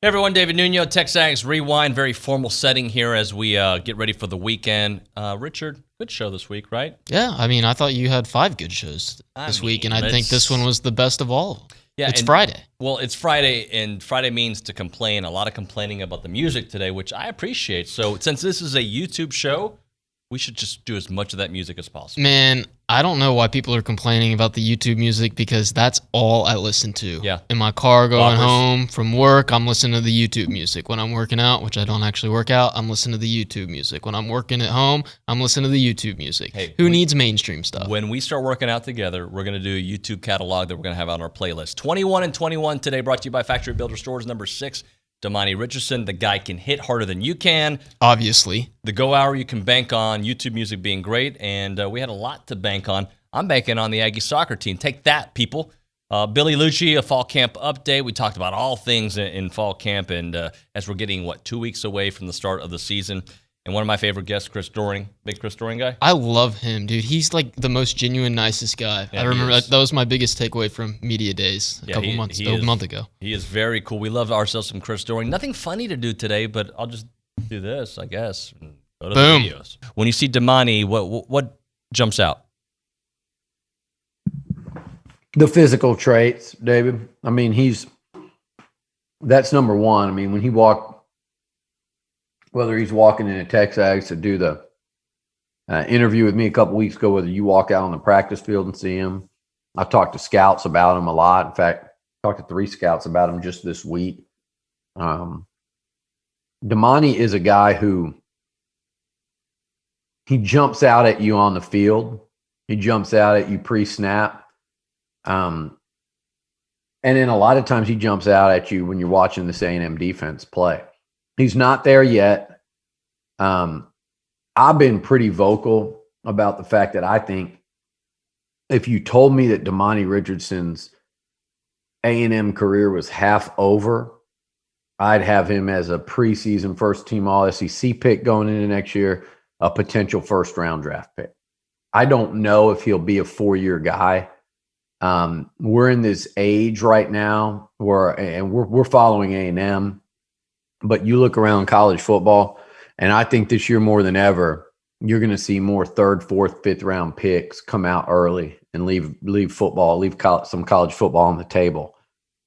Hey everyone, David Nuño, TexAgs Rewind. Very formal setting here as we get ready for the weekend. Richard, good show this week, right? Yeah, I mean, I thought you had 5 good shows this week, and I think this one was the best of all. Yeah, it's Friday. Well, it's Friday, and Friday means to complain. A lot of complaining about the music today, which I appreciate. So since this is a YouTube show, we should just do as much of that music as possible. Man, I don't know why people are complaining about the YouTube music because that's all I listen to. Yeah. In my car going home from work, I'm listening to the YouTube music. When I'm working out, which I don't actually work out, I'm listening to the YouTube music. When I'm working at home, I'm listening to the YouTube music. Hey, Who needs mainstream stuff? When we start working out together, we're going to do a YouTube catalog that we're going to have on our playlist. 21 and 21 today, brought to you by Factory Builder Stores, number 6. Demani Richardson, the guy can hit harder than you can. Obviously. The go hour you can bank on, YouTube music being great, and we had a lot to bank on. I'm banking on the Aggie soccer team. Take that, people. Billy Liucci, a fall camp update. We talked about all things in fall camp, and as we're getting, 2 weeks away from the start of the season. And one of my favorite guests, Chris Doering, big Chris Doering guy. I love him, dude. He's like the most genuine, nicest guy. Yeah, I remember that was my biggest takeaway from Media Days a month ago. He is very cool. We love ourselves some Chris Doering. Nothing funny to do today, but I'll just do this, I guess. And go to Boom. the videos. When you see Damani, what jumps out? The physical traits, David. I mean, that's number one. I mean, when he walked, whether he's walking into TexAgs to do the interview with me a couple weeks ago, whether you walk out on the practice field and see him. I've talked to scouts about him a lot. In fact, I talked to 3 scouts about him just this week. Damani is a guy who he jumps out at you on the field. He jumps out at you pre-snap. And then a lot of times he jumps out at you when you're watching this A&M defense play. He's not there yet. I've been pretty vocal about the fact that I think if you told me that Demani Richardson's A&M career was half over, I'd have him as a preseason first-team All-SEC pick going into next year, a potential first-round draft pick. I don't know if he'll be a 4-year guy. We're in this age right now where we're following A&M. But you look around college football, and I think this year more than ever, you're going to see more 3rd, 4th, 5th round picks come out early and leave football, leave some college football on the table.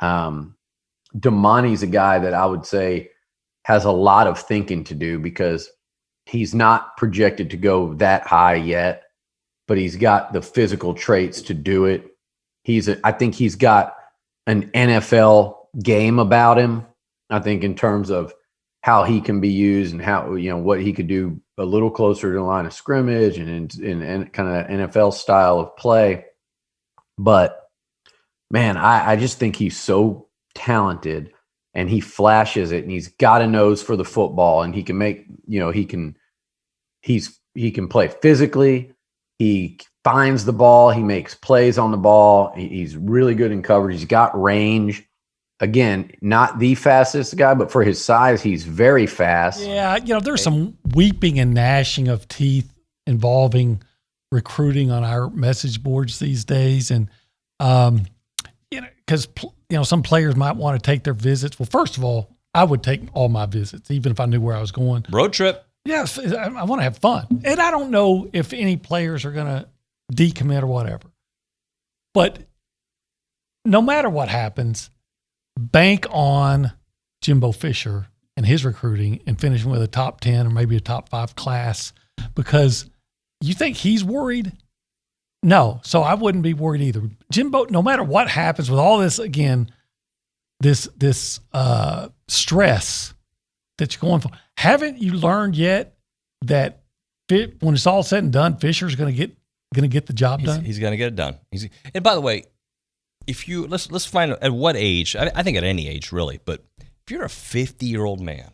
Damani's a guy that I would say has a lot of thinking to do because he's not projected to go that high yet, but he's got the physical traits to do it. I think he's got an NFL game about him. I think in terms of how he can be used and how, what he could do a little closer to the line of scrimmage and kind of that NFL style of play. But man, I just think he's so talented and he flashes it and he's got a nose for the football and he can make, he can play physically. He finds the ball. He makes plays on the ball. He's really good in coverage. He's got range. Again, not the fastest guy, but for his size, he's very fast. Yeah, there's some weeping and gnashing of teeth involving recruiting on our message boards these days. And, because, some players might want to take their visits. Well, first of all, I would take all my visits, even if I knew where I was going. Road trip. Yes, I want to have fun. And I don't know if any players are going to decommit or whatever. But no matter what happens, bank on Jimbo Fisher and his recruiting and finishing with a top 10 or maybe a top 5 class because you think he's worried? No. So I wouldn't be worried either. Jimbo, no matter what happens with all this, again, this stress that you're going for, haven't you learned yet that when it's all said and done, Fisher's going to get the job done? He's going to get it done. And by the way, if you let's find at what age, I think at any age really, but if you're a 50-year-old man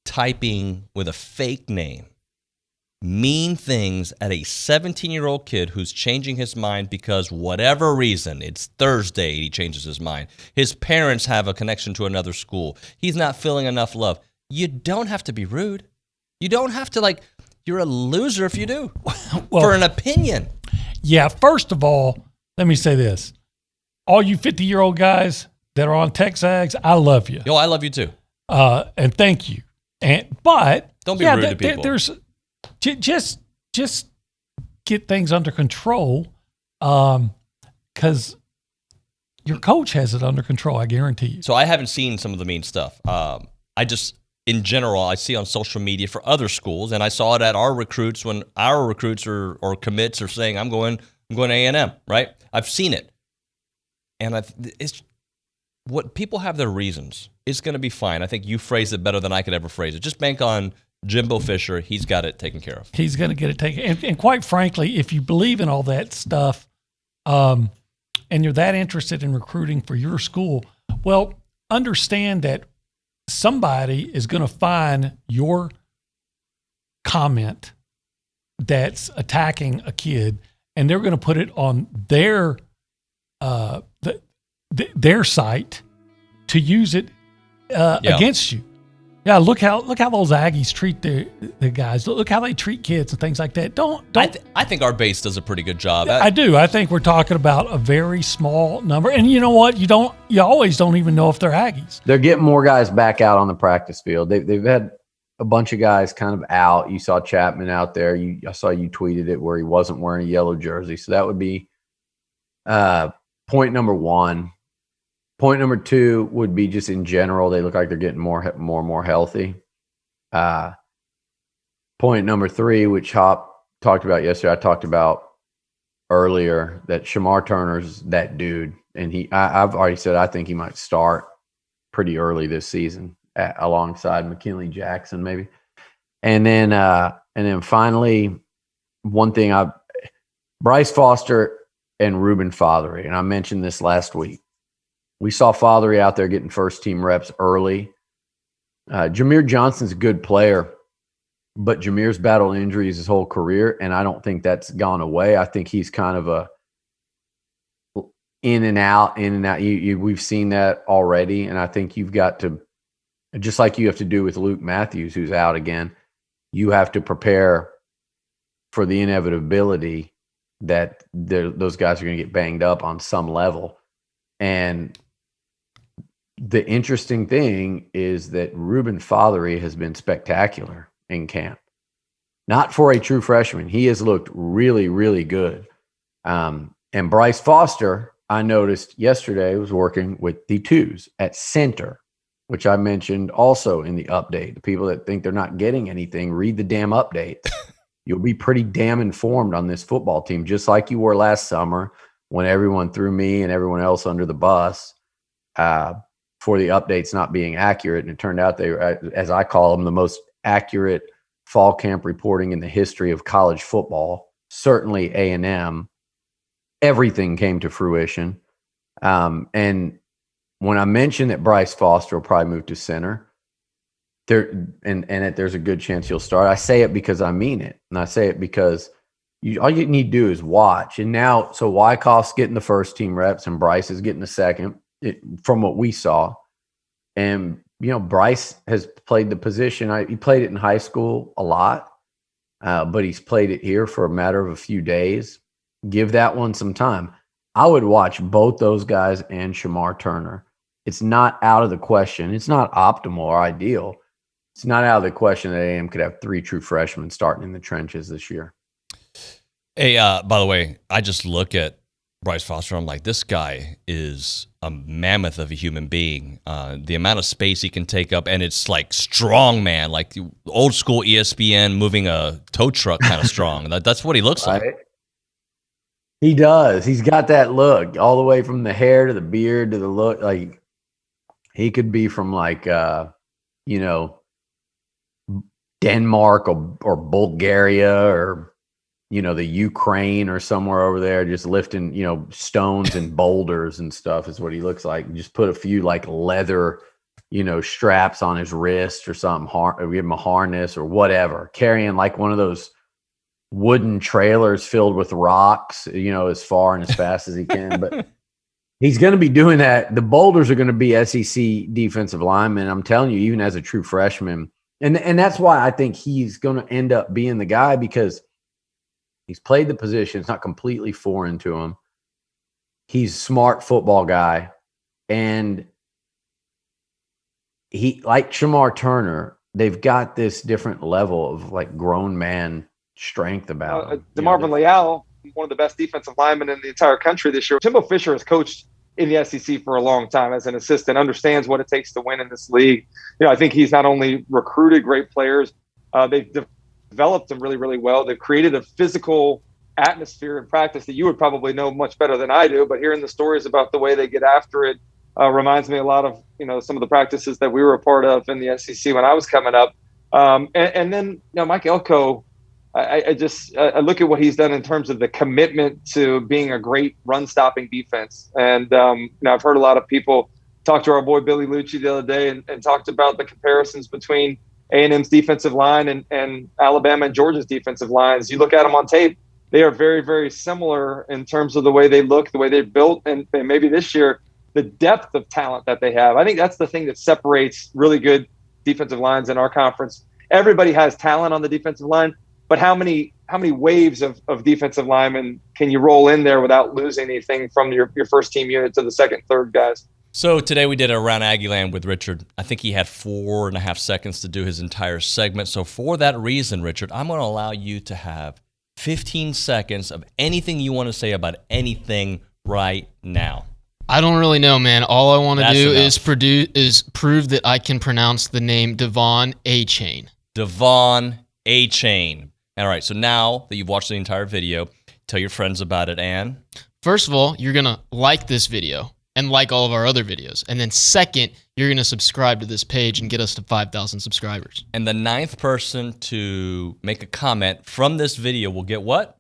typing with a fake name mean things at a 17-year-old kid who's changing his mind because whatever reason, it's Thursday, he changes his mind. His parents have a connection to another school. He's not feeling enough love. You don't have to be rude. You don't have to you're a loser if you do for an opinion. Yeah, first of all, let me say this. All you 50-year-old guys, that are on TexAgs, I love you. Yo, I love you too. And thank you. But don't be rude to people. There's just get things under control, because your coach has it under control. I guarantee you. So I haven't seen some of the mean stuff. I just, in general, I see on social media for other schools, and I saw it at our recruits when our recruits or commits are saying, "I'm going to A&M." Right? I've seen it, and it's what people have their reasons. It's going to be fine. I think you phrased it better than I could ever phrase it. Just bank on Jimbo Fisher. He's got it taken care of. He's going to get it taken. And quite frankly, if you believe in all that stuff, and you're that interested in recruiting for your school, well, understand that somebody is going to find your comment that's attacking a kid, and they're going to put it on their site to use it against you. Yeah, look how those Aggies treat the guys. Look how they treat kids and things like that. Don't. I think our base does a pretty good job. I do. I think we're talking about a very small number. And you know what? You always don't even know if they're Aggies. They're getting more guys back out on the practice field. They've had a bunch of guys kind of out. You saw Chapman out there. I saw you tweeted it where he wasn't wearing a yellow jersey. So that would be point number one. Point number two would be just in general, they look like they're getting more and more healthy. Point number three, which Hop talked about yesterday, I talked about earlier, that Shamar Turner's that dude. And I've already said I think he might start pretty early this season alongside McKinley Jackson maybe. And then finally, one thing, Bryce Foster and Ruben Fothery, and I mentioned this last week. We saw Fothery out there getting first-team reps early. Jameer Johnson's a good player, but Jameer's battled injuries his whole career, and I don't think that's gone away. I think he's kind of a in and out. We've seen that already, and I think you've got to, just like you have to do with Luke Matthews, who's out again, you have to prepare for the inevitability that those guys are going to get banged up on some level. And the interesting thing is that Ruben Fothery has been spectacular in camp. Not for a true freshman. He has looked really, really good. And Bryce Foster, I noticed yesterday, was working with the twos at center, which I mentioned also in the update. The people that think they're not getting anything, read the damn update. You'll be pretty damn informed on this football team, just like you were last summer when everyone threw me and everyone else under the bus for the updates not being accurate. And it turned out they were, as I call them, the most accurate fall camp reporting in the history of college football. Certainly A&M. Everything came to fruition. And when I mentioned that Bryce Foster will probably move to center, there's a good chance he'll start, I say it because I mean it. And I say it because all you need to do is watch. And now, so Wyckoff's getting the first team reps and Bryce is getting the second, from what we saw. And, Bryce has played the position. He played it in high school a lot, but he's played it here for a matter of a few days. Give that one some time. I would watch both those guys and Shamar Turner. It's not out of the question. It's not optimal or ideal. It's not out of the question that A&M could have 3 true freshmen starting in the trenches this year. Hey, by the way, I just look at Bryce Foster. I'm like, this guy is a mammoth of a human being. The amount of space he can take up, and it's like strong man, like the old school ESPN moving a tow truck kind of strong. That's what he looks like. He does. He's got that look all the way from the hair to the beard to the look. Like he could be from like, Denmark or Bulgaria or, the Ukraine or somewhere over there, just lifting, stones and boulders and stuff is what he looks like. Just put a few like leather, straps on his wrist or something, or give him a harness or whatever, carrying like one of those wooden trailers filled with rocks, as far and as fast as he can. But he's going to be doing that. The boulders are going to be SEC defensive linemen. I'm telling you, even as a true freshman. And that's why I think he's going to end up being the guy, because he's played the position. It's not completely foreign to him. He's a smart football guy. And he, like Shamar Turner, they've got this different level of like grown man strength about him. DeMarvin Leal, one of the best defensive linemen in the entire country this year. Timbo Fisher has coached in the SEC for a long time as an assistant, understands what it takes to win in this league. I think he's not only recruited great players, they've developed them really, really well. They've created a physical atmosphere in practice that you would probably know much better than I do, but hearing the stories about the way they get after it reminds me a lot of, some of the practices that we were a part of in the SEC when I was coming up. And then, Mike Elko, I look at what he's done in terms of the commitment to being a great run-stopping defense. And, I've heard a lot of people talk to our boy Billy Liucci the other day and talked about the comparisons between A&M's defensive line and Alabama and Georgia's defensive lines. You look at them on tape, they are very, very similar in terms of the way they look, the way they're built, and maybe this year, the depth of talent that they have. I think that's the thing that separates really good defensive lines in our conference. Everybody has talent on the defensive line, but how many waves of defensive linemen can you roll in there without losing anything from your first team unit to the second, third guys? So today we did a Around Aggieland with Richard. I think he had 4.5 seconds to do his entire segment. So for that reason, Richard, I'm going to allow you to have 15 seconds of anything you want to say about anything right now. I don't really know, man. All I want to do enough. is prove that I can pronounce the name Devon A-Chain. Devon A-Chain. All right, so now that you've watched the entire video, tell your friends about it, and? First of all, you're going to like this video and like all of our other videos. And then second, you're going to subscribe to this page and get us to 5,000 subscribers. And the 9th person to make a comment from this video will get what?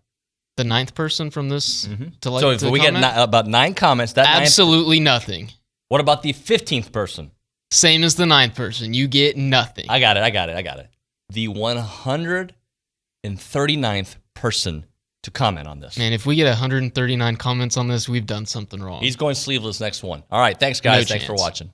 The 9th person from this to like So if we get about 9 comments, that absolutely nothing. What about the 15th person? Same as the 9th person. You get nothing. I got it. The 139th person to comment on this. Man, if we get 139 comments on this, we've done something wrong. He's going sleeveless next one. All right, thanks, guys. No Thanks for chance. watching.